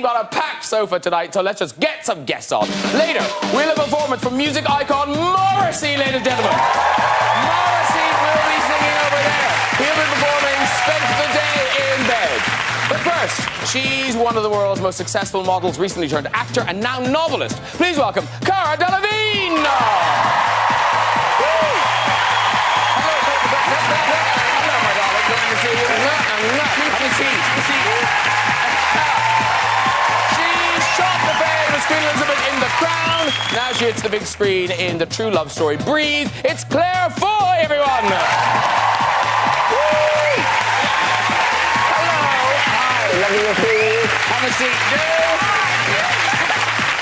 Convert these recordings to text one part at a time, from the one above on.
got a packed sofa tonight, so let's just get some guests on. Later, we'll have a performance from music icon Morrissey, ladies and gentlemen. Morrissey will be singing over there. He'll be performing Spent the Day in Bed. But first, she's one of the world's most successful models, recently turned actor and now novelist. Please welcome Cara Delevingne. She's shot the fame of Queen Elizabeth in The Crown. Now she hits the big screen in the true love story Breathe. It's Claire Foy, everyone. Hello. Hi. Lovely to see you. Have a seat, Joe.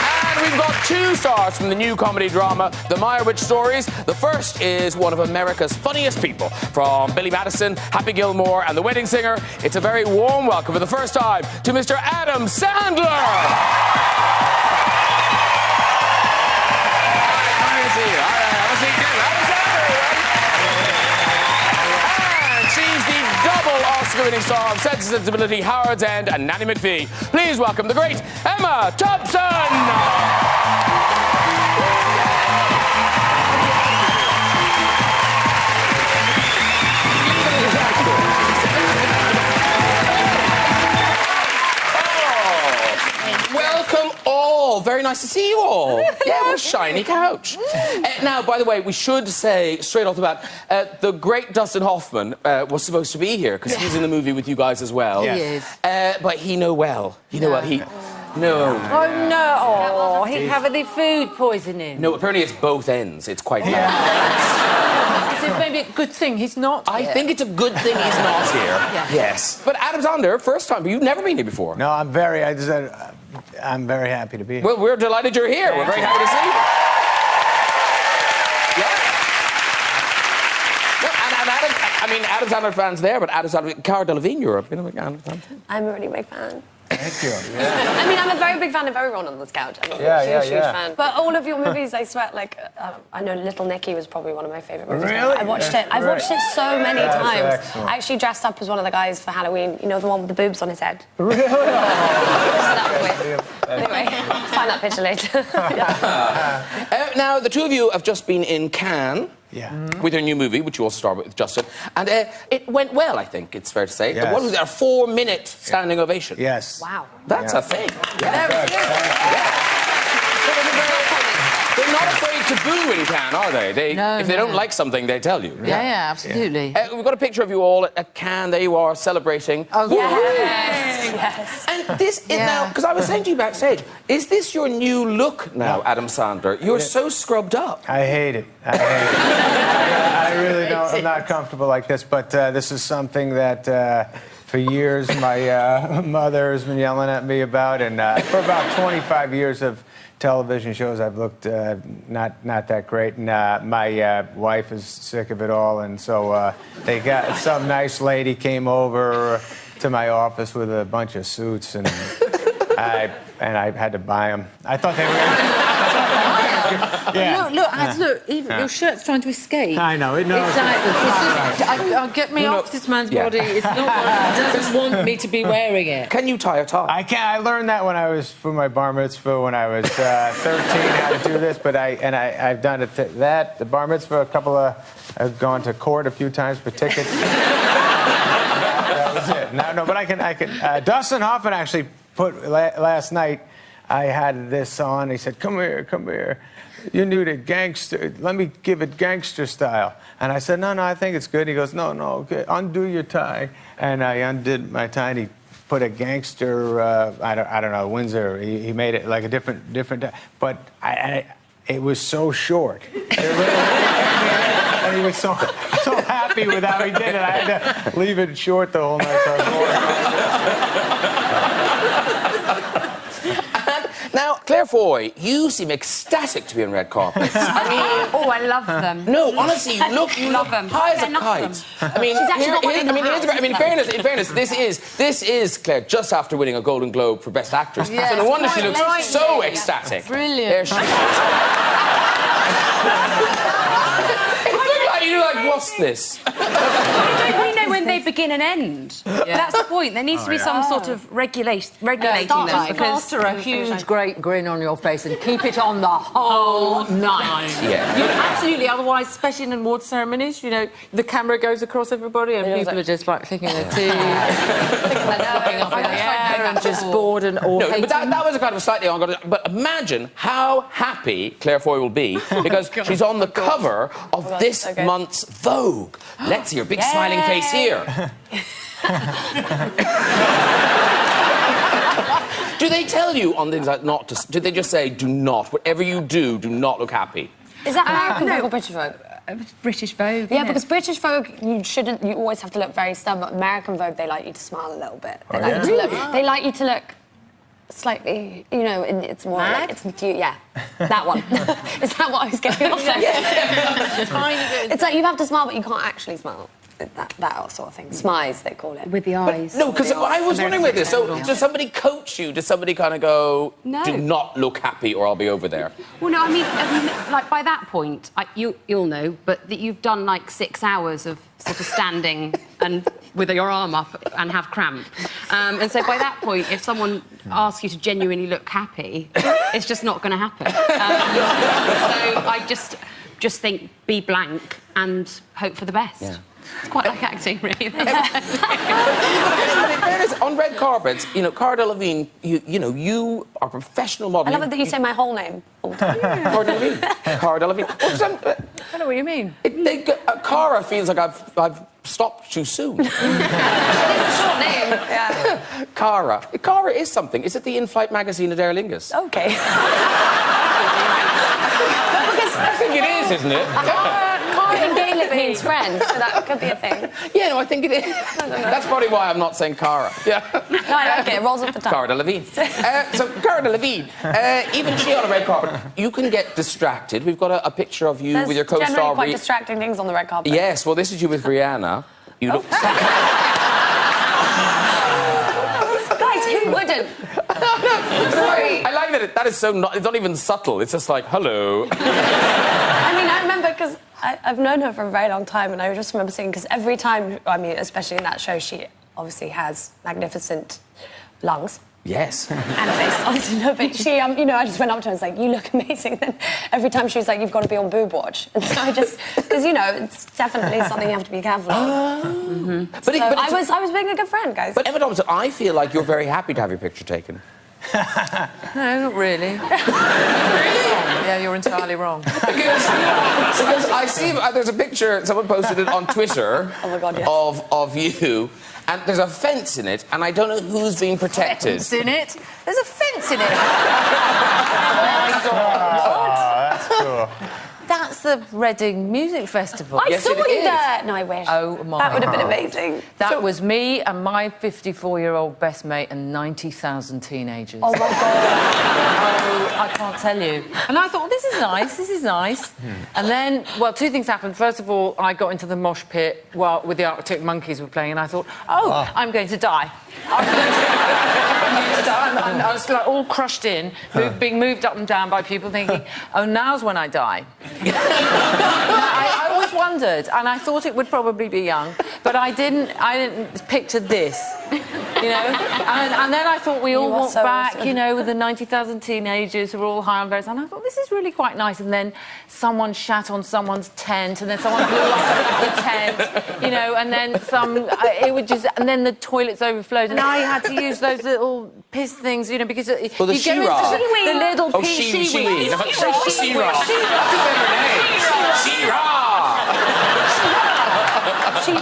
And we've got two stars from the new comedy drama, The Meyerowitz Stories. The first is one of America's funniest people. From Billy Madison, Happy Gilmore, and The Wedding Singer, it's a very warm welcome for the first time to Mr. Adam Sandler. Oscar-winning star of Sense and Sensibility, Howard's End, and Nanny McPhee. Please welcome the great Emma Thompson. Welcome all. Very nice to see you all. Yeah, what a shiny couch. Now, by the way, we should say straight off the bat, the great Dustin Hoffman was supposed to be here because he's in the movie with you guys as well. He is. But he know well. You know what he... No. Oh, no. Oh, he's having the food poisoning. No, apparently it's both ends. It's quite bad. Is it maybe a good thing he's not I here? think it's a good thing he's not here. Yeah. Yes. But Adam Sandler, first time, but you've never been here before. No, I'm very happy to be here. Well, we're delighted you're here. We're very happy to see you. Yeah. No, and Adam, I mean, Adam Sandler fans there, but Adam Sandler, Cara Delevingne, you're a bit of a Adam Sandler. I'm a really big fan. Thank you. Yeah. I mean, I'm a very big fan of everyone on this couch. I'm a huge fan. But all of your movies, I swear, like, I know Little Nicky was probably one of my favourite movies. Really? I watched it. I've watched it so many times. Excellent. I actually dressed up as one of the guys for Halloween. You know, the one with the boobs on his head. Really? Anyway, find that picture later. Now, the two of you have just been in Cannes. Yeah. With your new movie, which you also starred with Justin. And it went well, I think it's fair to say. Yes. What was it, a 4-minute standing ovation? Yes. Wow. That's a thing. That was good. They're not afraid to boo in Cannes, are they? If they don't like something, they tell you. Yeah, absolutely. We've got a picture of you all at Cannes. There you are, celebrating. Oh, Yes. And this is now, because I was saying to you backstage, is this your new look now, Adam Sandler? You're so scrubbed up. I hate it. I really don't. I'm not comfortable like this, but this is something that for years my mother has been yelling at me about, and for about 25 years of television shows I've looked not that great, and my wife is sick of it all, and so they got some nice lady came over to my office with a bunch of suits, and I had to buy them. I thought they were. Yeah. Look, even your shirt's trying to escape. I know, it knows. I'll get me off this man's body. It's not. He doesn't want me to be wearing it. Can you tie a tie? I can't. I learned that when I was for my bar mitzvah when I was 13 how to do this, but I've done it the bar mitzvah a couple of. I've gone to court a few times for tickets. That was it. No, but I can. Dustin Hoffman actually put last night. I had this on. He said, "Come here. You're new to gangster. Let me give it gangster style." And I said, "No, I think it's good." He goes, "No, okay, undo your tie." And I undid my tie. And he put a gangster. I don't know, Windsor. He made it like a different tie. But it was so short. And he was so happy with how he did it. I had to leave it short the whole night. Now, Claire Foy, you seem ecstatic to be on red carpets. I mean... Oh, I love them. No, honestly, you look them. high as a kite. I mean, in fairness, this is Claire just after winning a Golden Globe for Best Actress. Yes, so no wonder she looks so ecstatic. Brilliant. There she is. You're like, what's this? We know when they begin and end? That's the point. There needs to be some sort of regulating them. Because a huge, great grin on your face and keep it on the whole night. Yeah. You absolutely, otherwise, especially in award ceremonies, you know, the camera goes across everybody and people are just like thinking their teeth, looking up in the air and just bored and all No, but that was a kind of slightly on. But imagine how happy Claire Foy will be because she's on the cover of this month's Vogue. Let's see her big smiling face here. Do they tell you on things like not to? Do they just say, "Do not, whatever you do, do not look happy"? Is that American Vogue or British Vogue? British Vogue. Yeah, because British Vogue, you always have to look very stern, but American Vogue, they like you to smile a little bit. They like you to look slightly, you know, it's more like, it's cute, yeah. That one. Is that what I was getting off there? It's like you have to smile, but you can't actually smile. That sort of thing. Smize, they call it. With the eyes. No, because I was wondering with this. So, does somebody coach you? Does somebody kind of go, "Do not look happy, or I'll be over there"? Well, no, I mean, like by that point, you'll know, but that you've done like 6 hours of sort of standing and with your arm up and have cramp, and so by that point, if someone asks you to genuinely look happy, it's just not going to happen. So I just think be blank and hope for the best. Yeah. It's quite like acting, really. But in fairness, on red carpets, you know, Cara Delevingne, you are a professional model. I love it that you say my whole name all the time. Cara Delevingne. Cara Delevingne. I don't know what you mean. Cara feels like I've stopped too soon. It's a short name. Yeah. Cara. Cara is something. Is it the in-flight magazine of Aer Lingus? Okay. I think it is, isn't it? In Gaelic means friend, so that could be a thing. Yeah, no, I think it is. That's probably why I'm not saying Cara. Yeah. No, I like it. It rolls off the tongue. Cara Delevingne. So, Cara Delevingne, even she on a red carpet, you can get distracted. We've got a picture of you with your co-star. Generally quite distracting things on the red carpet. Yes, well, this is you with Rihanna. You look... Guys, who wouldn't? Sorry. I like that. That is so not... It's not even subtle. It's just like, hello. I mean, I remember because I've known her for a very long time, and I just remember seeing, because every time, I mean, especially in that show, she obviously has magnificent lungs. Yes. And a face, obviously, no, but she, you know, I just went up to her and was like, you look amazing. Then every time she was like, you've got to be on boob watch. And so I just, because, you know, it's definitely something you have to be careful of. But I was being a good friend, guys. But Emma Thompson, I feel like you're very happy to have your picture taken. No, not really. Really? Yeah, you're entirely wrong. Because I see there's a picture, someone posted it on Twitter Oh my God, yes. of you, and there's a fence in it, and I don't know who's being protected. Fence in it? There's a fence in it. Oh, that's cool. That's the Reading Music Festival. I saw you there. No, I wish. Oh, my That would have been God. amazing. That was me and my 54-year-old best mate and 90,000 teenagers. Oh, my God. Oh, I can't tell you. And I thought, well, this is nice, this is nice. And then, well, two things happened. First of all, I got into the mosh pit with the Arctic Monkeys were playing, and I thought, I'm going to die. I'm going to die. I was like all crushed in, being moved up and down by people thinking, oh, now's when I die. I always wondered, and I thought it would probably be young, but I didn't picture this, you know. And then I thought we all walked back, you know, with the 90,000 teenagers who were all high on berries, and I thought this is really quite nice. And then someone shat on someone's tent, and then someone blew up the tent, you know, and then and then the toilets overflowed, and I had to use those little piss things, you know, because the you go into she-ra. the little She-wee.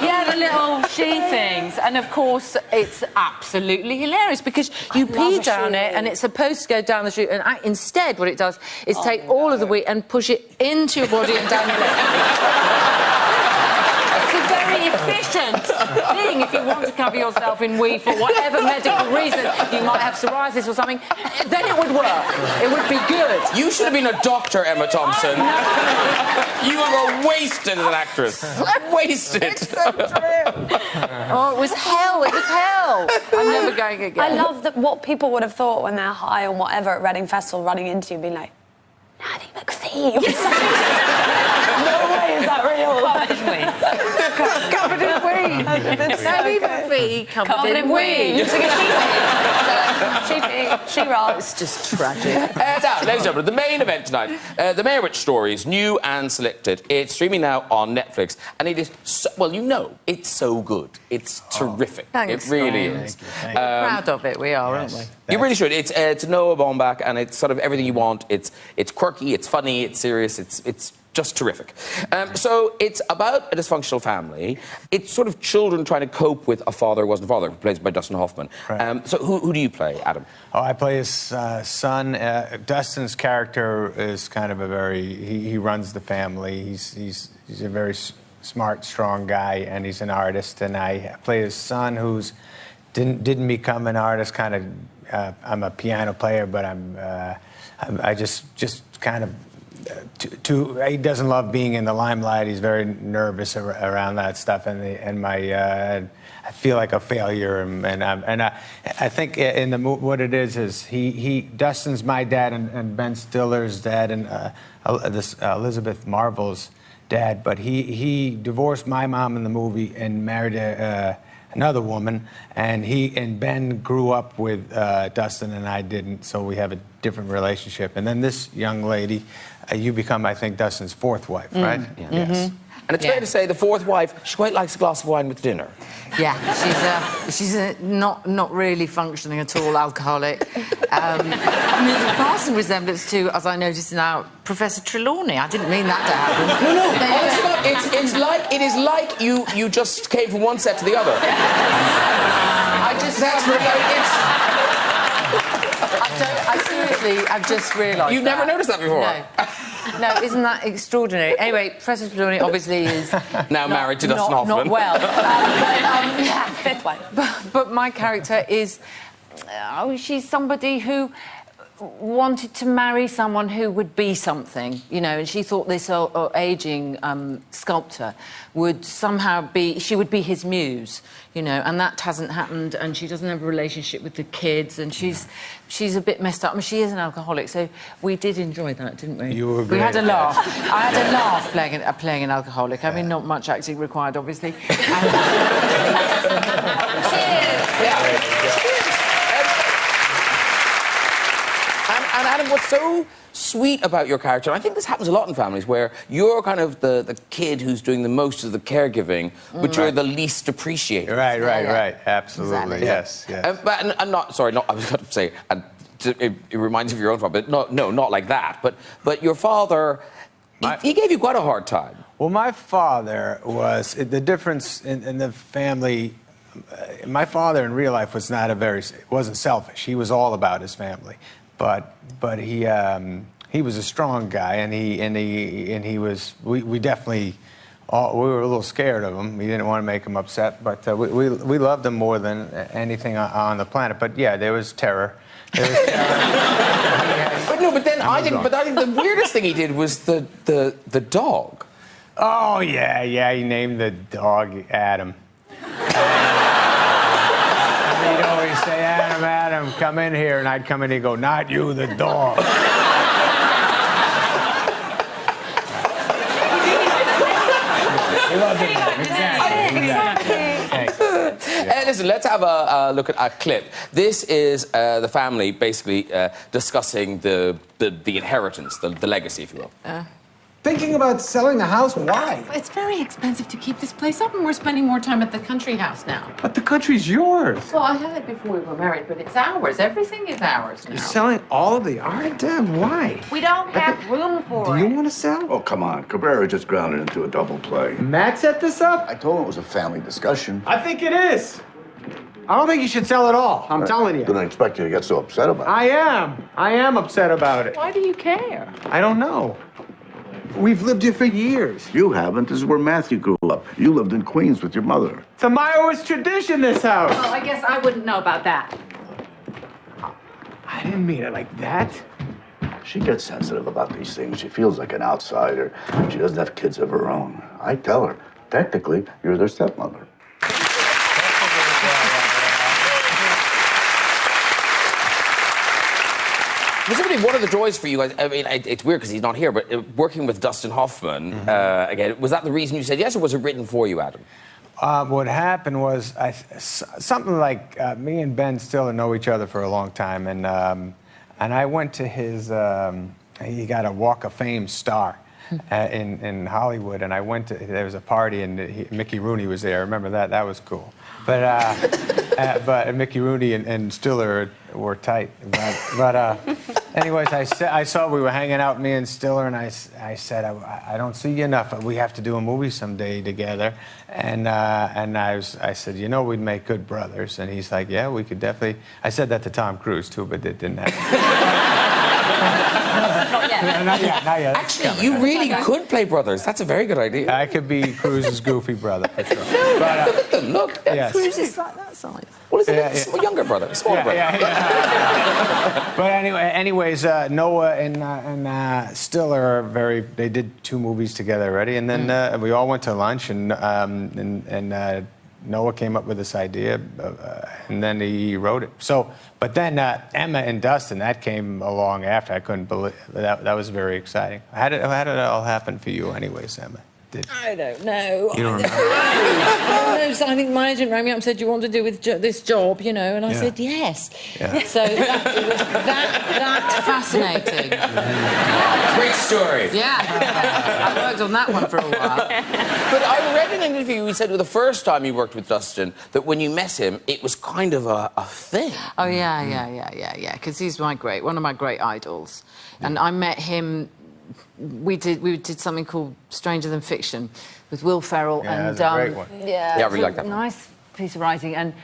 Yeah, the little she things. And, of course, it's absolutely hilarious because you pee down it and it's supposed to go down the chute. And instead, what it does is take all of the wee and push it into your body and down your leg. It's a very efficient thing if you want to cover yourself in wee for whatever medical reason. You might have psoriasis or something. Then it would work. It would be good. You should have been a doctor, Emma Thompson. You were wasted as an actress. Wasted. It's so true. Oh, it was hell. It was hell. I'm never going again. I love that what people would have thought when they're high or whatever at Reading Festival running into you being like, Nadia McPhee. No way. that real? Covered in weed. Not even V, covered in weed. You're singing She-Ra. It's just tragic. Now, ladies and gentlemen, the main event tonight, The Mayor Witch Stories, new and selected. It's streaming now on Netflix, and it is, so, well, you know, it's so good. It's terrific. Thanks. It really is. Proud of it, we are, aren't we? You really should. It's Noah Baumbach, and it's sort of everything you want. It's quirky, it's funny, it's serious, it's just terrific. So it's about a dysfunctional family. It's sort of children trying to cope with a father who wasn't a father, played by Dustin Hoffman. Right. So who do you play, Adam? Oh, I play his son. Dustin's character is kind of a he runs the family. He's a very smart, strong guy, and he's an artist. And I play his son, who's didn't become an artist. Kind of, I'm a piano player, but I just kind of. He doesn't love being in the limelight. He's very nervous around that stuff, and I feel like a failure. And I think in the what it is Dustin's my dad and Ben Stiller's dad and Elizabeth Marvel's dad, but he divorced my mom in the movie and married another woman, and Ben grew up with Dustin and I didn't, so we have a different relationship. And then this young lady, you become, I think, Dustin's fourth wife, right? Yeah. Yes. And it's fair to say the fourth wife, she quite likes a glass of wine with dinner. Yeah, she's not really functioning at all alcoholic. I mean, there's a passing resemblance to, as I noticed now, Professor Trelawney. I didn't mean that to happen. No, it is like you just came from one set to the other. I've just realised. You've never noticed that before? No, isn't that extraordinary? Anyway, Professor Trelawney obviously is now married to Dustin Hoffman. Not well. Yeah, fifth wife. But my character is, she's somebody who wanted to marry someone who would be something, you know, and she thought this ageing sculptor would somehow be, she would be his muse, you know, and that hasn't happened, and she doesn't have a relationship with the kids, and she's a bit messed up. I mean, she is an alcoholic, so we did enjoy that, didn't we? You were great. We had a laugh. I had a laugh playing an alcoholic. I mean, not much acting required, obviously. And Adam, what's so sweet about your character, and I think this happens a lot in families, where you're kind of the kid who's doing the most of the caregiving, but you're the least appreciated. Right. Absolutely, exactly. Yes. But I was going to say, it reminds you of your own father, but not like that. But your father, he gave you quite a hard time. Well, my father was, the difference in the family, my father in real life was wasn't selfish. He was all about his family. But he was a strong guy, and he was. We definitely we were a little scared of him. We didn't want to make him upset, but we loved him more than anything on the planet. But yeah, there was terror. But I think the weirdest thing he did was the dog. Oh yeah, he named the dog Adam. He'd always say, Adam, come in here. And I'd come in and he'd go, not you, the dog. He loved it. Exactly. Listen, let's have a look at a clip. This is the family basically discussing the inheritance, the legacy, if you will. Thinking about selling the house? Why? It's very expensive to keep this place up, and we're spending more time at the country house now. But the country's yours. Well, I had it before we were married, but it's ours. Everything is ours now. You're selling all of the art, Dad? Why? We don't have room for Do you want to sell? Oh, come on. Cabrera just grounded into a double play. Matt set this up? I told him it was a family discussion. I think it is. I don't think you should sell it all. I'm telling you. Didn't expect you to get so upset about it. I am upset about it. Why do you care? I don't know. We've lived here for years. You haven't. This is where Matthew grew up. You lived in Queens with your mother. It's a Meyerowitz tradition, this house. Well, I guess I wouldn't know about that. I didn't mean it like that. She gets sensitive about these things. She feels like an outsider. She doesn't have kids of her own. I tell her, technically, you're their stepmother. Specifically, one of the joys for you guys, I mean, it's weird because he's not here, but working with Dustin Hoffman, again, was that the reason you said yes, or was it written for you, Adam? What happened was something like me and Ben Stiller know each other for a long time, and I went to his. He got a Walk of Fame star in Hollywood, and I went to. There was a party, and Mickey Rooney was there. I remember that. That was cool. But Mickey Rooney and Stiller were tight. But anyways, I saw we were hanging out, me and Stiller, and I said, I don't see you enough. We have to do a movie someday together. And I said, you know, we'd make good brothers. And he's like, yeah, we could definitely. I said that to Tom Cruise too, but it didn't happen. Not yet. Actually, you really could play brothers. That's a very good idea. I could be Cruise's goofy brother, for sure. No, but, look at them, look. Yes. Cruise is like that size. Well, is it a younger brother, smaller brother? But anyways, Noah and Stiller are very. They did 2 movies together already, and then we all went to lunch, and Noah came up with this idea, and then he wrote it. So, but then Emma and Dustin, that came along after. I couldn't believe that. That was very exciting. How did it all happen for you, anyways, Emma? I don't know. You don't remember? I think my agent rang me up and said, "Do you want to do with this job?" You know, and I said yes. Yeah. So it was that fascinating. Great story. Yeah, I worked on that one for a while. But I read in an interview you said the first time you worked with Dustin that when you met him, it was kind of a thing. Oh yeah. Because he's one of my great idols, and I met him. We did something called Stranger Than Fiction with Will Ferrell, and that's a great one. Yeah, I really like that one. Nice piece of writing, and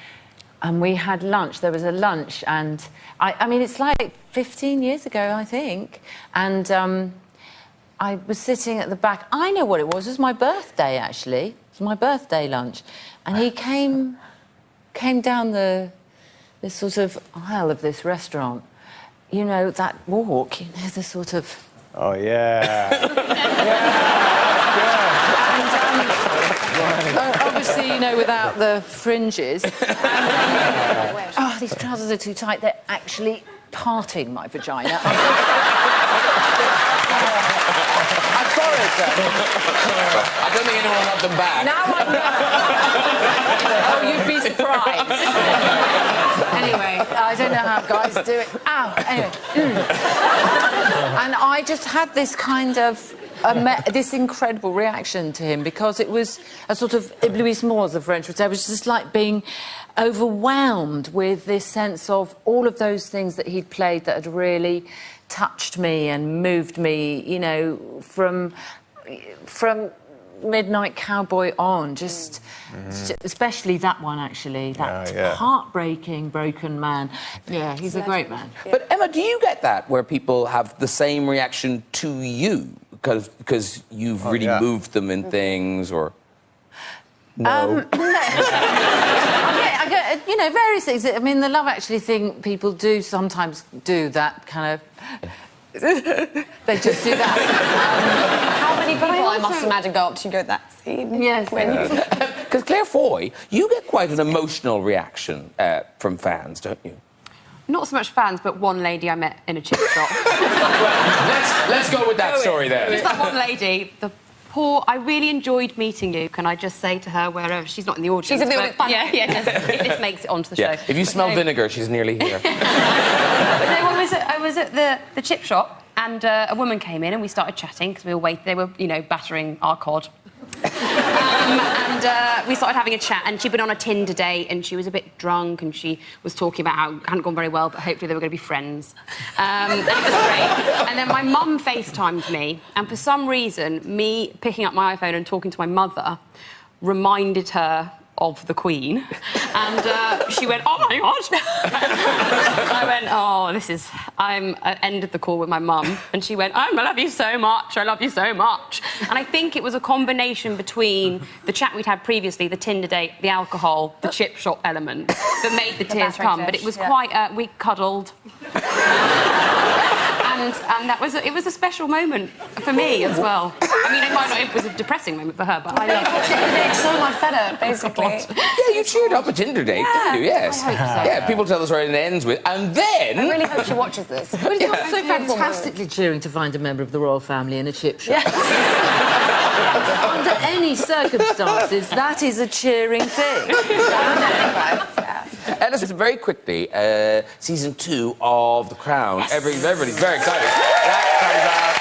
we had lunch. There was a lunch, and I mean it's like 15 years ago, I think, and I was sitting at the back. I know what it was. It was my birthday, actually. It was my birthday lunch, and he came down this sort of aisle of this restaurant. You know, that walk. You know, the sort of. Oh, yeah. And, obviously, you know, without the fringes. And, these trousers are too tight. They're actually parting my vagina. I saw it. I don't think anyone got them back. Now I know. Oh, you'd be surprised. Anyway, I don't know how guys do it. Ow. Anyway. And I just had this kind of this incredible reaction to him because it was a sort of éblouissement, as the French would say. It was just like being overwhelmed with this sense of all of those things that he'd played that had really touched me and moved me, you know, from Midnight Cowboy on, just especially that one, actually, that heartbreaking, broken man. Yeah, he's a great man. But Emma, do you get that where people have the same reaction to you because you've really moved them in things, or no? I get, you know, various things. I mean, the Love Actually thing, people do sometimes do that kind of. They just do that. How many people I must imagine go up to you and go, that scene? Yes. Because Claire Foy, you get quite an emotional reaction from fans, don't you? Not so much fans, but one lady I met in a chip shop. let's go with that story there. Just that one lady, I really enjoyed meeting you. Can I just say to her, wherever she's not in the audience? She's in the audience. Yeah. If this makes it onto the show. If you smell vinegar, she's nearly here. I was at the chip shop, and a woman came in, and we started chatting because we were waiting. They were, you know, battering our cod. And we started having a chat, and she'd been on a Tinder date, and she was a bit drunk, and she was talking about how it hadn't gone very well, but hopefully they were going to be friends. And it was great. And then my mum FaceTimed me, and for some reason, me picking up my iPhone and talking to my mother reminded her of the Queen. And she went, oh, my God. I went, oh, this is... I ended the call with my mum, and she went, I love you so much, I love you so much. And I think it was a combination between the chat we'd had previously, the Tinder date, the alcohol, the chip shop element, that made the tears come. But it was quite... we cuddled. And and it was a special moment for me as well. I mean, it was a depressing moment for her, but I loved it. Tinder date's so much better, basically. Yeah, you cheered up a Tinder date, didn't you? Yes. I hope so. Yeah, people tell us where it ends with, and then... I really hope she watches this. But it's also fantastically cheering to find a member of the royal family in a chip shop. Under any circumstances, that is a cheering thing. And listen, very quickly, season 2 of The Crown. Yes. Everybody's very excited. That comes out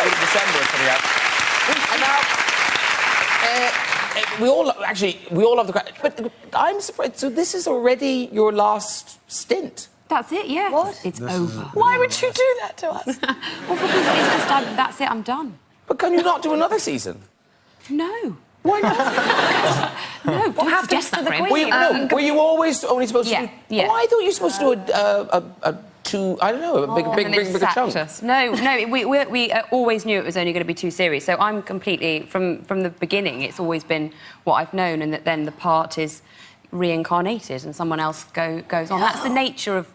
in December. It's coming out. And now, we all love The Crown. But I'm surprised. So this is already your last stint. That's it, yeah. What? It's over. Why would you do that to us? Well, because it's just, that's it, I'm done. But can you not do another season? No. Why not? No, What happens to the Queen? Were you always only supposed to do... Yeah. Oh, I thought you were supposed to do a bigger chunk. No, we always knew it was only going to be 2 series. So I'm completely, from the beginning, it's always been what I've known, and that then the part is reincarnated and someone else goes on. That's the nature of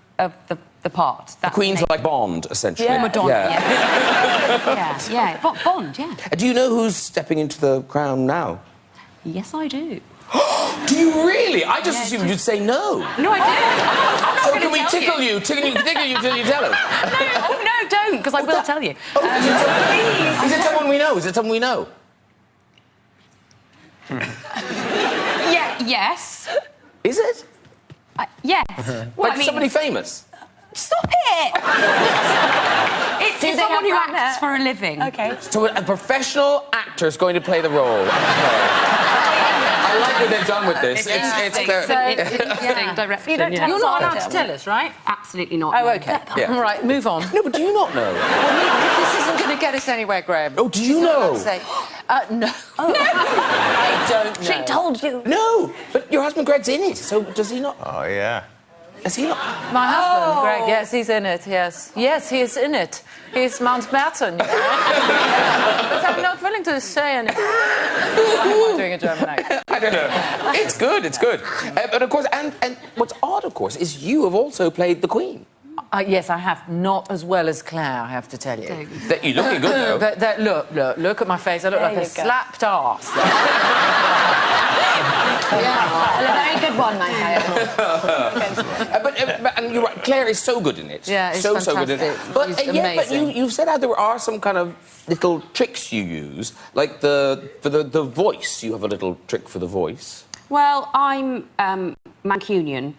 the part. The Queen's like Bond, essentially. Yeah. Madonna, yeah. Bond, yeah. Do you know who's stepping into the crown now? Yes, I do. Do you really? I just assumed you'd say no. No, I do. So can we tickle you till you tell us? No, don't, because I will tell you. Please. Is it someone we know? Is it someone we know? Yes. Is it? Yes. Well, Like somebody famous? Stop it! It's someone who acts for a living. Okay. So a professional actor is going to play the role. I like what they've done with this. It's Interesting direction. You're not allowed to tell us, right? Absolutely not. Oh, OK. Yeah. All right, move on. No, but do you not know? This isn't going to get us anywhere, Graham. Oh, do you know? No. I don't know. She told you. No, but your husband Greg's in it, so does he not? Oh, yeah. Is he not? My husband, Greg, yes, he's in it, yes. Yes, he is in it. He's Mountbatten, you know. But I'm not willing to say anything. I'm not doing a German accent. I don't know. It's good, it's good. But of course, and what's odd, of course, is you have also played the Queen. Yes, I have. Not as well as Claire, I have to tell you. You're looking good, though. Look at my face. I look like a slapped arse. Yeah, a very good one, my But and you're right, Claire is so good in it. Yeah, it's so good in it. fantastic. But She's yeah, but amazing. you've said how there are some kind of little tricks you use, like for the voice. You have a little trick for the voice. Well, I'm Mancunian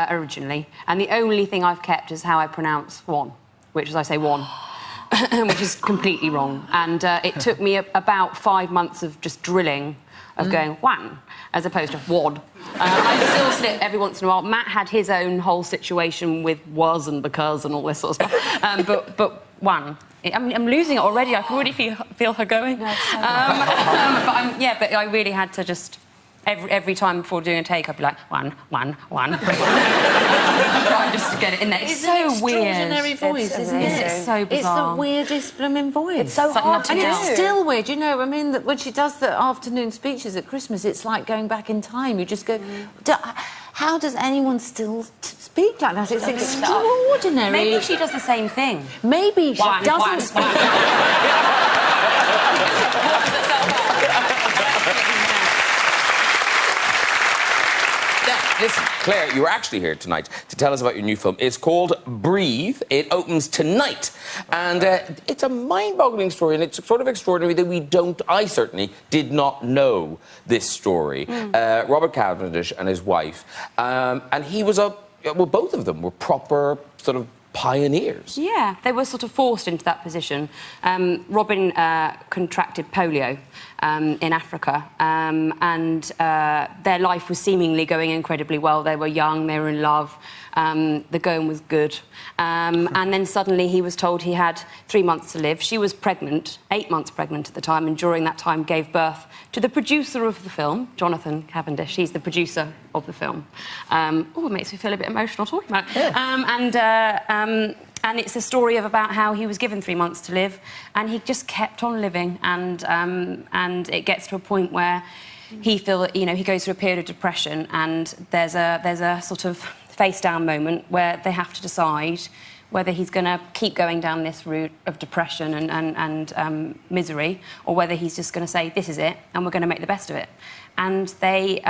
originally, and the only thing I've kept is how I pronounce one, which is I say one, which is completely wrong. And it took me about 5 months of just drilling, of going one, as opposed to wad. I still slip every once in a while. Matt had his own whole situation with was and because and all this sort of stuff. But one. I'm losing it already. I can already feel her going. No, so but I really had to just... Every time before doing a take, I'd be like, one. Trying just to get it in there. It's so weird. It's an extraordinary voice, isn't it? It's so bizarre. It's the weirdest blooming voice. It's so hard to And do. it's still weird, you know. I mean, when she does the afternoon speeches at Christmas, it's like going back in time. You just go, how does anyone still speak like that? It's extraordinary. Maybe she does the same thing. Maybe she doesn't speak. Listen, Claire, you're actually here tonight to tell us about your new film. It's called Breathe. It opens tonight. And it's a mind-boggling story, and it's sort of extraordinary that I certainly did not know this story. Robert Cavendish and his wife. And he was both of them were proper sort of pioneers. Yeah, they were sort of forced into that position. Robin contracted polio in Africa, and their life was seemingly going incredibly well. They were young, they were in love, the going was good. And then suddenly he was told he had 3 months to live. She was pregnant, 8 months pregnant at the time, and during that time gave birth to the producer of the film, Jonathan Cavendish. He's the producer of the film. Oh, it makes me feel a bit emotional talking about it. And it's a story about how he was given 3 months to live, and he just kept on living, and it gets to a point where he he goes through a period of depression, and there's a sort of face-down moment where they have to decide whether he's going to keep going down this route of depression and misery, or whether he's just going to say, this is it, and we're going to make the best of it. And they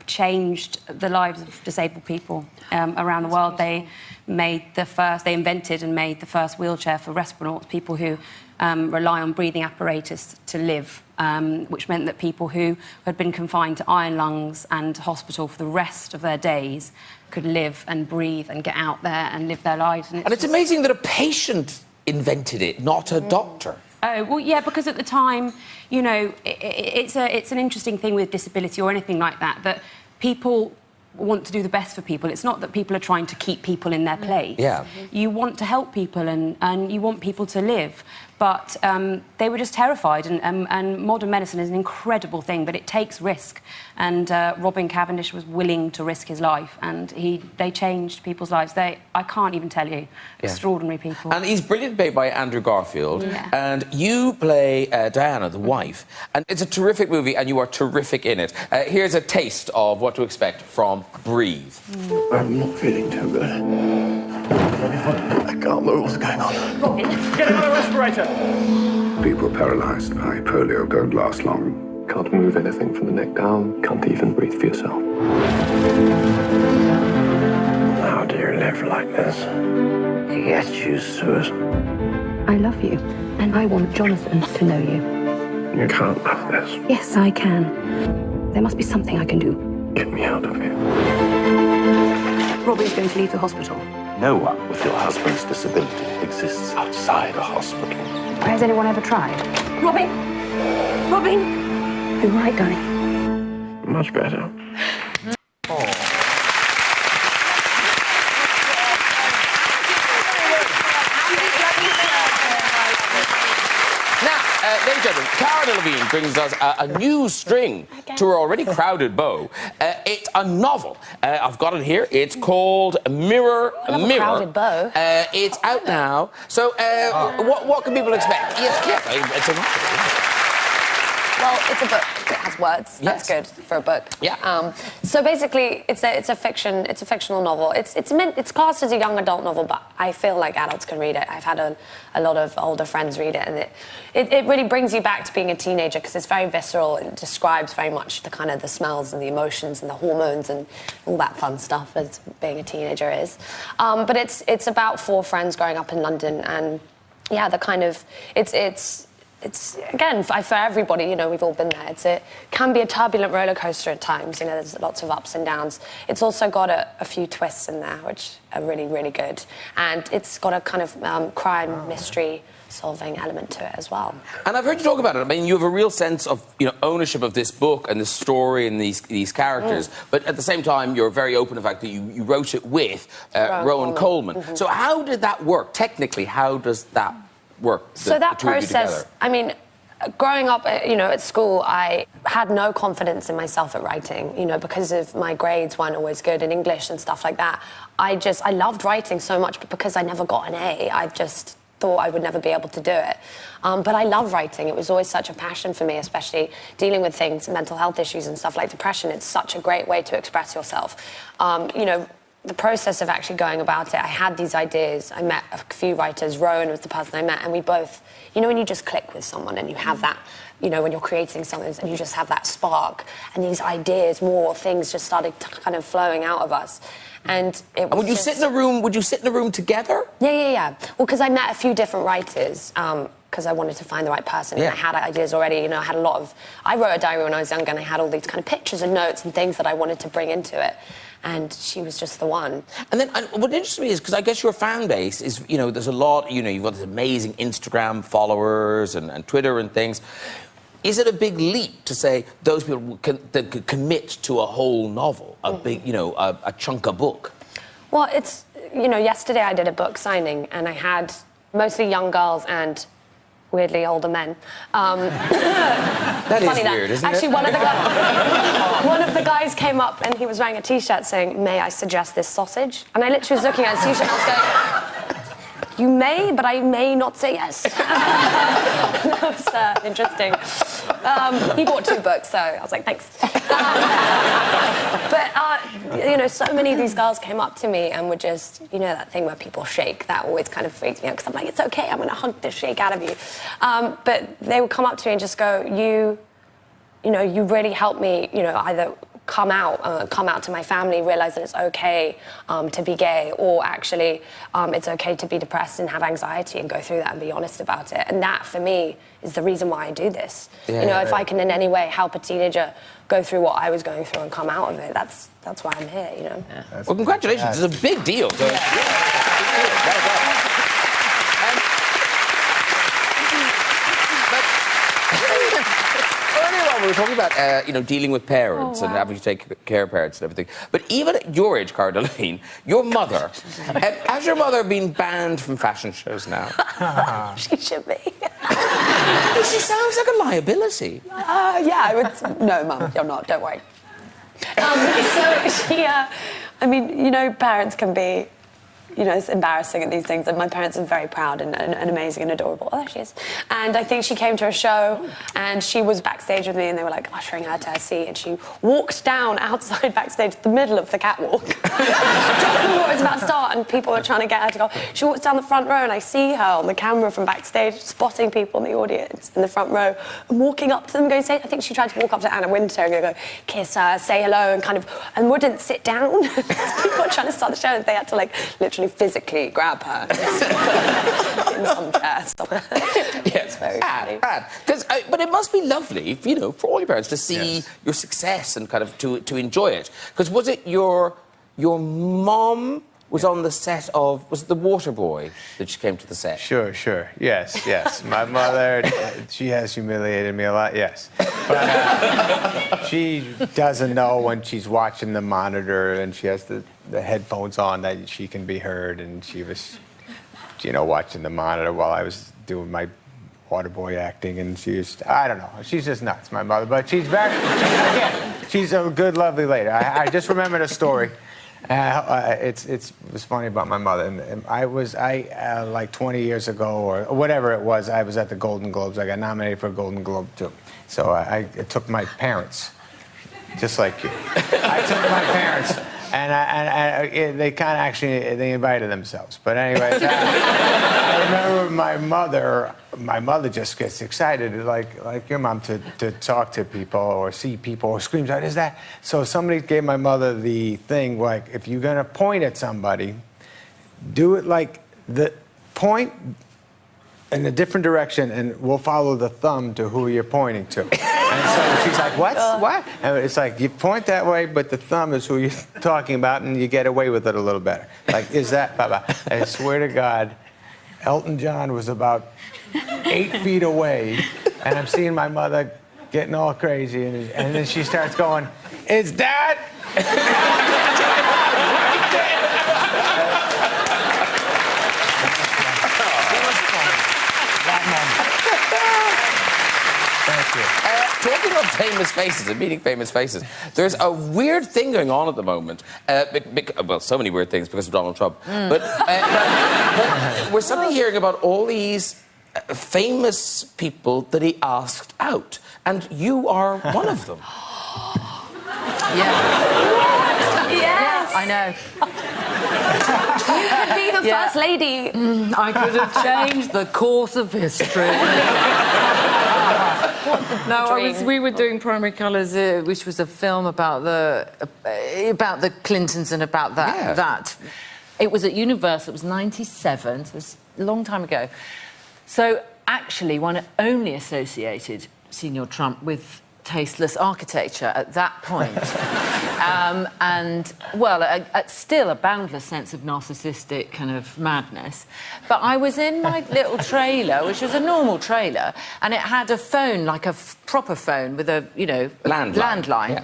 changed the lives of disabled people around the world. They invented and made the first wheelchair for respiratory people who rely on breathing apparatus to live, which meant that people who had been confined to iron lungs and hospital for the rest of their days could live and breathe and get out there and live their lives. And it's amazing that a patient invented it, not a doctor. Oh, well, yeah, because at the time, you know, it's an interesting thing with disability or anything like that, that people want to do the best for people. It's not that people are trying to keep people in their place. Yeah. You want to help people and you want people to live. But they were just terrified, and modern medicine is an incredible thing, but it takes risk. And Robin Cavendish was willing to risk his life, and they changed people's lives. I can't even tell you. Extraordinary people. And he's brilliant, played by Andrew Garfield. Yeah. And you play Diana, the wife. And it's a terrific movie, and you are terrific in it. Here's a taste of what to expect from Breathe. I'm not feeling too good. I can't move. What's going on? Get another respirator! People paralysed by polio don't last long. Can't move anything from the neck down. Can't even breathe for yourself. How do you live like this? You get used to it. I love you, and I want Jonathan to know you. You can't love this. Yes, I can. There must be something I can do. Get me out of here. Robbie's going to leave the hospital. No one with your husband's disability exists outside a hospital. Has anyone ever tried? Robbie! Robbie! You're right, darling. Much better. Ladies and gentlemen, Cara Delevingne brings us a new string to her already crowded bow. It's a novel. I've got it here. It's called Mirror, Mirror. Crowded bow. It's out now. So, what can people expect? Yes, it's a novel. Well, it's a book. It has words. Yes. That's good for a book. Yeah. So basically, it's a fictional novel. It's classed as a young adult novel, but I feel like adults can read it. I've had a lot of older friends read it, and it really brings you back to being a teenager because it's very visceral. It describes very much the smells and the emotions and the hormones and all that fun stuff as being a teenager is. But it's about 4 friends growing up in London, and yeah, it's again for everybody, you know, we've all been there. It can be a turbulent roller coaster at times, you know, there's lots of ups and downs. It's also got a few twists in there which are really, really good, and it's got a kind of crime mystery solving element to it as well. And I've heard you talk about it. I mean, you have a real sense of, you know, ownership of this book and the story and these characters, but at the same time you're very open to the fact that you wrote it with Rowan Coleman. Mm-hmm. So how did that work? Technically, how does that work? So that process, I mean, growing up, you know, at school, I had no confidence in myself at writing, you know, because of my grades weren't always good in English and stuff like that. I loved writing so much, but because I never got an A, I just thought I would never be able to do it. But I love writing. It was always such a passion for me, especially dealing with things, mental health issues and stuff like depression. It's such a great way to express yourself. You know, the process of actually going about it, I had these ideas. I met a few writers. Rowan was the person I met, and we both, you know, when you just click with someone and you have that, you know, when you're creating something and you just have that spark, and these ideas, more things just started kind of flowing out of us. And it was. And would you sit in a room? Would you sit in a room together? Yeah. Well, because I met a few different writers. Because I wanted to find the right person, and I had ideas already. You know, I wrote a diary when I was younger, and I had all these kind of pictures and notes and things that I wanted to bring into it. And she was just the one. And then what interests me is, because I guess your fan base is, you know, there's a lot, you know, you've got this amazing Instagram followers and Twitter and things. Is it a big leap to say those people that could commit to a whole novel, a big, you know, a chunk of book? Well, it's, you know, yesterday I did a book signing, and I had mostly young girls and weirdly older men. That is weird, isn't it? Actually, one of the guys came up and he was wearing a T-shirt saying, "May I suggest this sausage?" And I literally was looking at his T-shirt and I was going, "You may, but I may not say yes." That was interesting. He bought 2 books, so I was like, thanks. you know, so many of these girls came up to me and were just, you know, that thing where people shake, that always kind of freaks me out, because I'm like, it's okay, I'm going to hug the shake out of you. But they would come up to me and just go, you know, you really helped me, you know, either come out to my family, realize that it's okay to be gay, or actually it's okay to be depressed and have anxiety and go through that and be honest about it. And that, for me, is the reason why I do this. Yeah, you know, if I can in any way help a teenager go through what I was going through and come out of it, that's why I'm here, you know. Yeah. Well, congratulations. It's a big deal. So we were talking about, you know, dealing with parents and having to take care of parents and everything. But even at your age, Cara Delevingne, your mother, has your mother been banned from fashion shows now? She should be. She sounds like a liability. Yeah, I would... No, Mum, you're not, don't worry. So she, I mean, you know, parents can be, you know, it's embarrassing at these things, and my parents are very proud and amazing and adorable. Oh, there she is. And I think she came to a show, and she was backstage with me, and they were, like, ushering her to her seat, and she walked down outside backstage, the middle of the catwalk, just before it was about to start, and people were trying to get her to go. She walks down the front row, and I see her on the camera from backstage, spotting people in the audience in the front row, and walking up to them, going, say, I think she tried to walk up to Anna Wintour and go, kiss her, say hello, and kind of, and wouldn't sit down. People were trying to start the show, and they had to, like, literally physically grab her in some chair somewhere. Yes, very funny. But it must be lovely, you know, for all your parents to see your success and kind of to enjoy it. Because was it your mom was on the set of, was it The Waterboy that she came to the set? Sure. Yes. My mother, she has humiliated me a lot, yes. But she doesn't know when she's watching the monitor and she has the headphones on that she can be heard, and she was, you know, watching the monitor while I was doing my Waterboy acting, and she's, I don't know, she's just nuts, my mother, but she's she's a good, lovely lady. I just remembered a story. It was funny about my mother. And I like 20 years ago or whatever it was, I was at the Golden Globes. I got nominated for a Golden Globe too. So I took my parents, just like you. I took my parents, and they kind of actually they invited themselves. But anyway, I remember my mother just gets excited, like your mom, to talk to people or see people or screams out, is that? So somebody gave my mother the thing, like, if you're going to point at somebody, do it like the point in a different direction, and we'll follow the thumb to who you're pointing to. And so she's like, what? And it's like, you point that way, but the thumb is who you're talking about, and you get away with it a little better. Like, is that, Baba? I swear to God, Elton John was about 8 feet away, and I'm seeing my mother getting all crazy, and then she starts going, is that? Thank you. Talking of famous faces and meeting famous faces, there's a weird thing going on at the moment. Well, so many weird things because of Donald Trump. But we're suddenly hearing about all these famous people that he asked out, and you are one of them. Yes. I know. You could be the first lady. I could have changed the course of history. We were doing Primary Colours, which was a film about the Clintons and about that. It was at Universal. It was '97. So it was a long time ago. So actually, one only associated Senior Trump with tasteless architecture at that point. And, well, still a boundless sense of narcissistic kind of madness. But I was in my little trailer, which was a normal trailer, and it had a phone, like a proper phone with a, you know, landline.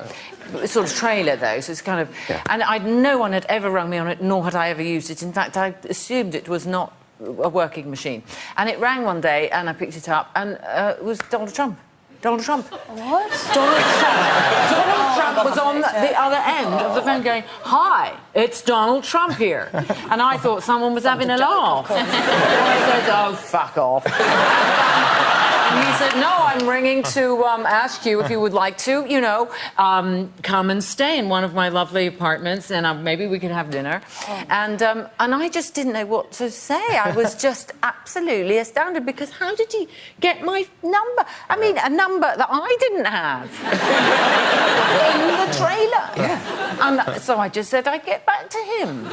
Yeah. Sort of trailer, though, so it's kind of... Yeah. And no one had ever rung me on it, nor had I ever used it. In fact, I assumed it was not a working machine. And it rang one day, and I picked it up, and it was Donald Trump. Donald Trump. What? Donald Trump was on the other end of the phone going, hi, it's Donald Trump here. And I thought someone was having a laugh. And I said, oh, fuck off. And he said, no, I'm ringing to ask you if you would like to, you know, come and stay in one of my lovely apartments, and maybe we could have dinner. And I just didn't know what to say. I was just absolutely astounded, because how did he get my number? I mean, a number that I didn't have in the trailer. Yeah. And so I just said I'd get back to him.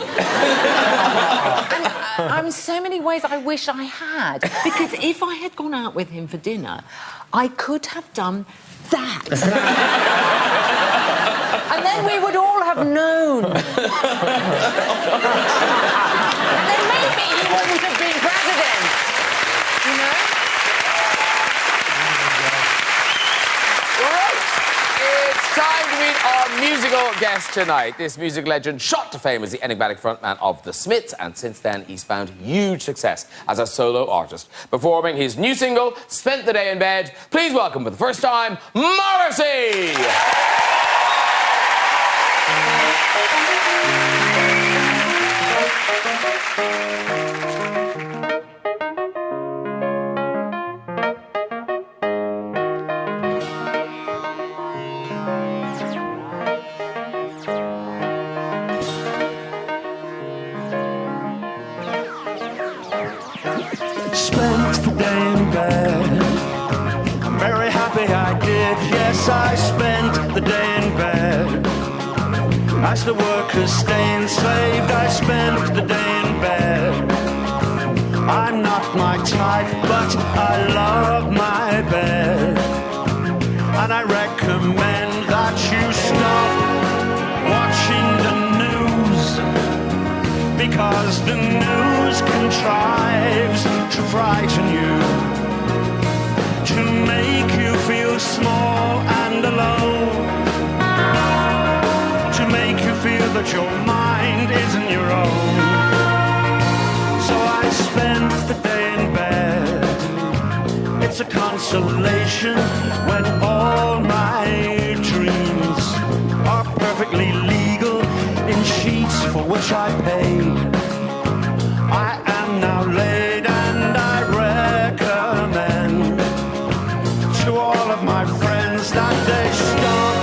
And in so many ways, I wish I had, because if I had gone out with him for dinner, I could have done that. And then we would all have known. And then maybe he wouldn't have been president, you know? It's time to meet our musical guest tonight. This music legend shot to fame as the enigmatic frontman of The Smiths, and since then he's found huge success as a solo artist, performing his new single, Spent the Day in Bed. Please welcome for the first time, Morrissey! Spent the day in bed. I'm very happy I did. Yes, I spent the day in bed. As the workers stay enslaved, I spent the day in bed. I'm not my type, but I love my bed. And I recommend that you stop watching the news, because the news contrives to frighten you, to make you feel small and alone, to make you feel that your mind isn't your own. So I spent the day in bed. It's a consolation when all my dreams are perfectly legal in sheets for which I paid. I am now laid, and I recommend to all of my friends that they stop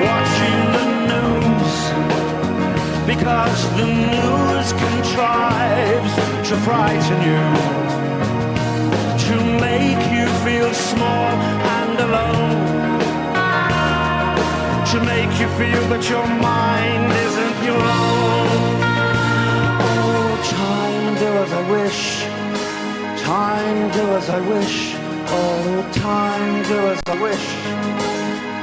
watching the news, because the news contrives to frighten you, to make you feel small and alone, to make you feel that your mind isn't your own. Oh, time, do as I wish. Time, do as I wish. Oh, time, do as I wish.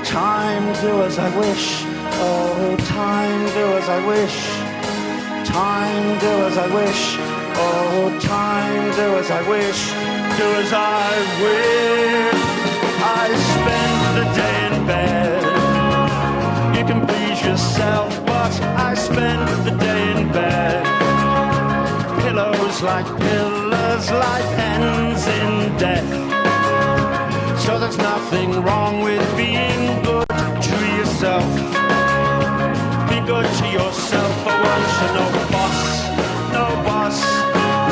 Time, do as I wish. Oh, time, do as I wish. Time, do as I wish. Oh, time, do as I wish. Do as I wish. I spend the day in bed. You can please yourself, but I spend the day in bed. Pillows like pillars, life ends in death. So there's nothing wrong with being good to yourself. Be good to yourself for once, and no boss, no bus,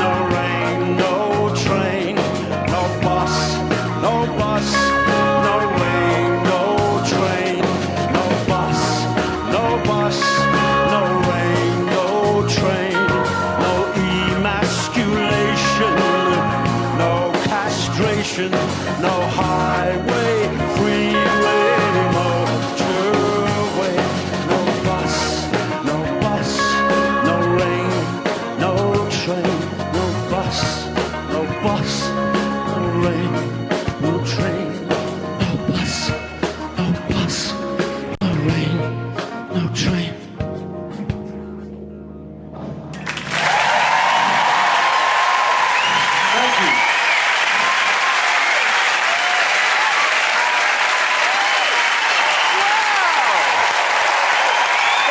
no rain, no train, no bus, no bus, no rain, no train, no bus, no bus, no rain, no train, no emasculation, no castration, no highway, freeway, motorway, no bus, no bus, no rain, no train, no bus, no bus, no rain, no train, no bus, no bus, no rain, no train. Thank you.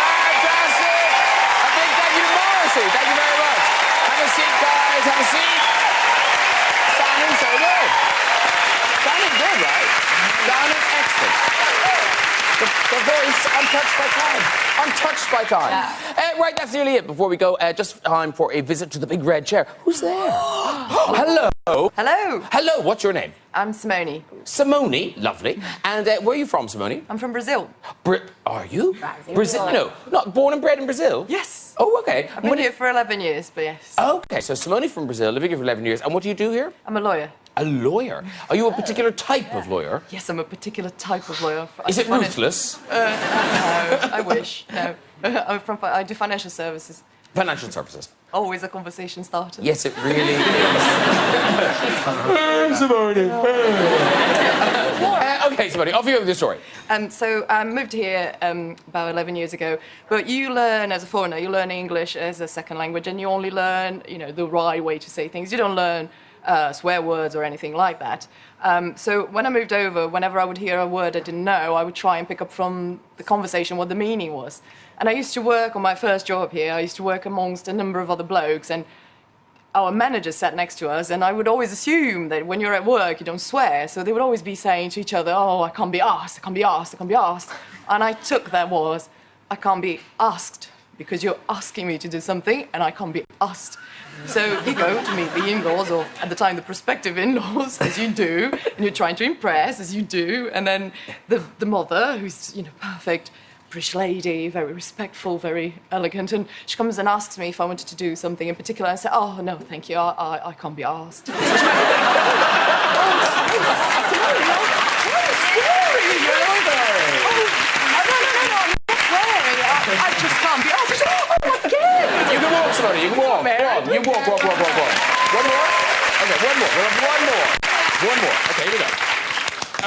Fantastic! A big thank you to Morrissey. Thank you very much. Have a seat, guys. Have a seat. Sounding so good. Sounding good, right? Sounding excellent. The voice untouched by time. I'm touched by time. Yeah. Right, that's nearly it. Before we go, just time for a visit to the big red chair. Who's there? Hello. Hello. Hello, what's your name? I'm Simone. Simone, lovely. And where are you from, Simone? I'm from Brazil. Are you? Brazil? No, not born and bred in Brazil? Yes. Oh, okay. I've been here for 11 years, but yes. Okay, so Simone from Brazil, living here for 11 years. And what do you do here? I'm a lawyer. A lawyer? Are you a particular type of lawyer? Yes, I'm a particular type of lawyer. Is it ruthless? No, I wish. No. I do financial services. Financial services. Always a conversation starter. Yes, it really is. Simone. Okay, Simone, off you go with your story. So I moved here about 11 years ago. But you learn, as a foreigner, you learn English as a second language, and you only learn, the right way to say things. You don't learn swear words or anything like that. So when I moved over, whenever I would hear a word I didn't know, I would try and pick up from the conversation what the meaning was. And I used to work on my first job here. I used to work amongst a number of other blokes, and our managers sat next to us, and I would always assume that when you're at work, you don't swear. So they would always be saying to each other, oh, I can't be asked, I can't be asked, I can't be asked. And I took that was, I can't be asked, because you're asking me to do something, and I can't be asked. So you go to meet the in-laws, or at the time the prospective in-laws, as you do, and you're trying to impress, as you do, and then the mother, who's perfect British lady, very respectful, very elegant, and she comes and asks me if I wanted to do something in particular. I say, oh no, thank you, I can't be asked. I just can't be asked. Oh my God! You can walk, Simone, you can walk. You walk. One more? Okay, one more. We'll have one more. Okay, here we go.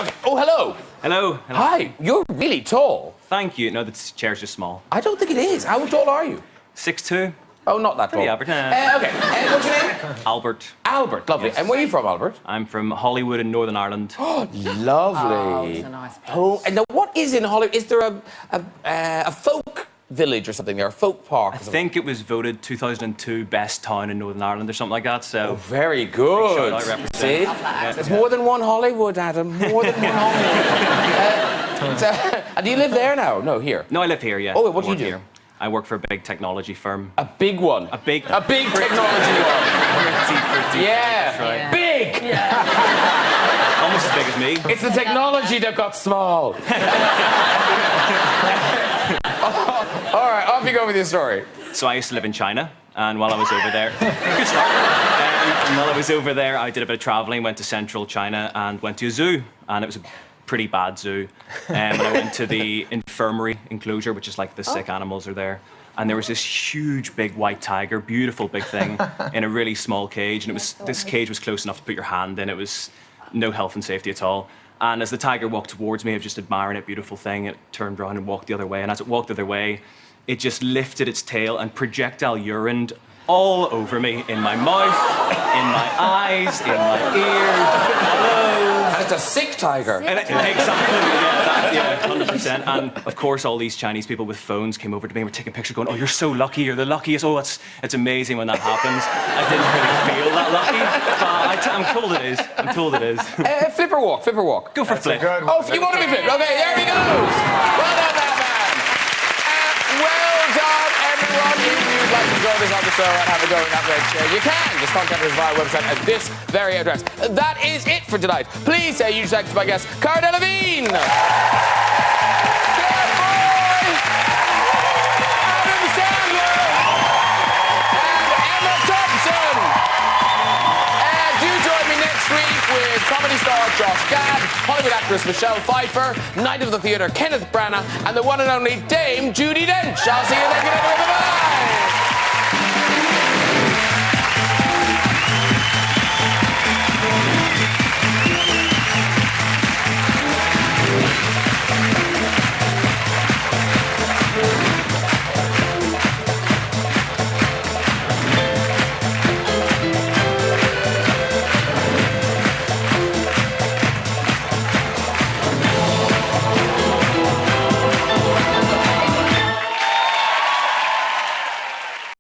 Okay. Oh, hello. Hello. Hi, you're really tall. Thank you. No, the chair's just small. I don't think it is. How tall are you? 6'2". Oh, not that tall. Pretty Albert. Okay, what's your name? Albert. Albert, lovely. Yes. And where are you from, Albert? I'm from Hollywood in Northern Ireland. Oh, lovely. Oh, it's a nice place. Oh, and now what is in Hollywood? Is there a folk village or something there, a folk park? I think it was voted 2002 best town in Northern Ireland or something like that. So. Oh, very good. I represent. See, there's more than one Hollywood, Adam. More than one Hollywood. And do you live there now? No, here. No, I live here. Yeah. Oh, what do you do? Here. I work for a big technology firm. A big one. A big technology one. Pretty. Yeah. That's right. Big. Yeah. Almost as big as me. It's the technology that got small. All right, off you go with your story. So I used to live in China, and while I was over there, good start. And while I was over there, I did a bit of traveling, went to central China, and went to a zoo, and it was a pretty bad zoo. And I went to the infirmary enclosure, which is like the sick animals are there. And there was this huge, big white tiger, beautiful big thing, in a really small cage. And this cage was close enough to put your hand in. It was no health and safety at all. And as the tiger walked towards me, I was just admiring it, beautiful thing. It turned around and walked the other way. And as it walked the other way, it just lifted its tail and projectile urined all over me, in my mouth, in my eyes, in my ears. And it's a sick tiger. And exactly, yeah, 100%. And of course, all these Chinese people with phones came over to me and were taking pictures, going, "Oh, you're so lucky. You're the luckiest. Oh, it's amazing when that happens." I didn't really feel that lucky, but I'm told it is. I'm told it is. Flip or walk? Go for flip. Oh, you want to be flipped? Okay, there he goes. Well done, that man. Well done, everyone. If you'd like to join us on the show and have a go in that red chair, you can. Just contact us via our website at this very address. That is it for tonight. Please say huge thanks to my guest, Cara Delevingne. Adam Sandler. And Emma Thompson. Do join me next week with comedy star Josh Gad, Hollywood actress Michelle Pfeiffer, Knight of the Theatre Kenneth Branagh, and the one and only Dame Judi Dench. I'll see you then. Bye.